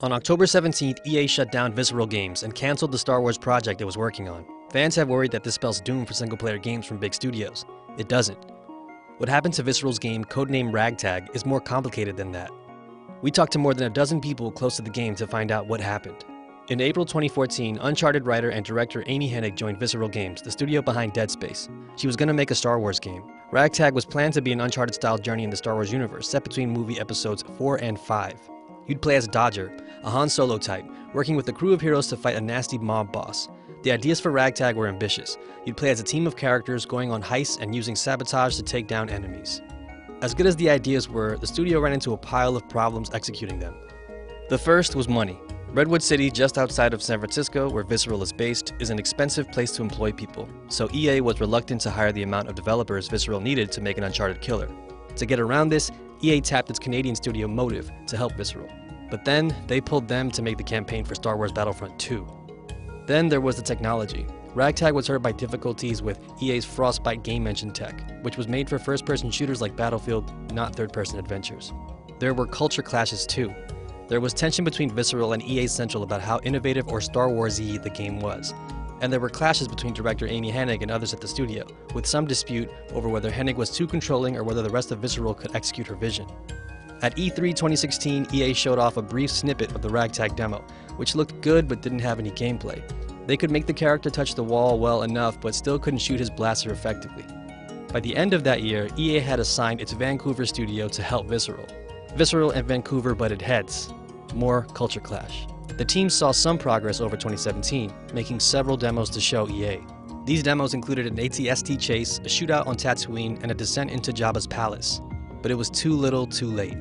On October 17th, EA shut down Visceral Games and canceled the Star Wars project it was working on. Fans have worried that this spells doom for single-player games from big studios. It doesn't. What happened to Visceral's game, codenamed Ragtag, is more complicated than that. We talked to more than a dozen people close to the game to find out what happened. In April 2014, Uncharted writer and director Amy Hennig joined Visceral Games, the studio behind Dead Space. She was going to make a Star Wars game. Ragtag was planned to be an Uncharted-style journey in the Star Wars universe, set between movie episodes 4 and 5. You'd play as Dodger, a Han Solo type, working with a crew of heroes to fight a nasty mob boss. The ideas for Ragtag were ambitious. You'd play as a team of characters going on heists and using sabotage to take down enemies. As good as the ideas were, the studio ran into a pile of problems executing them. The first was money. Redwood City, just outside of San Francisco, where Visceral is based, is an expensive place to employ people, so EA was reluctant to hire the amount of developers Visceral needed to make an Uncharted killer. To get around this, EA tapped its Canadian studio Motive to help Visceral. But then, they pulled them to make the campaign for Star Wars Battlefront 2. Then there was the technology. Ragtag was hurt by difficulties with EA's Frostbite game engine tech, which was made for first-person shooters like Battlefield, not third-person adventures. There were culture clashes too. There was tension between Visceral and EA Central about how innovative or Star Wars-y the game was. And there were clashes between director Amy Hennig and others at the studio, with some dispute over whether Hennig was too controlling or whether the rest of Visceral could execute her vision. At E3 2016, EA showed off a brief snippet of the Ragtag demo, which looked good but didn't have any gameplay. They could make the character touch the wall well enough, but still couldn't shoot his blaster effectively. By the end of that year, EA had assigned its Vancouver studio to help Visceral. Visceral and Vancouver butted heads. More culture clash. The team saw some progress over 2017, making several demos to show EA. These demos included an AT-ST chase, a shootout on Tatooine, and a descent into Jabba's palace. But it was too little, too late.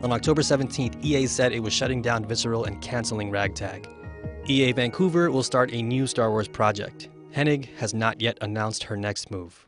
On October 17th, EA said it was shutting down Visceral and canceling Ragtag. EA Vancouver will start a new Star Wars project. Hennig has not yet announced her next move.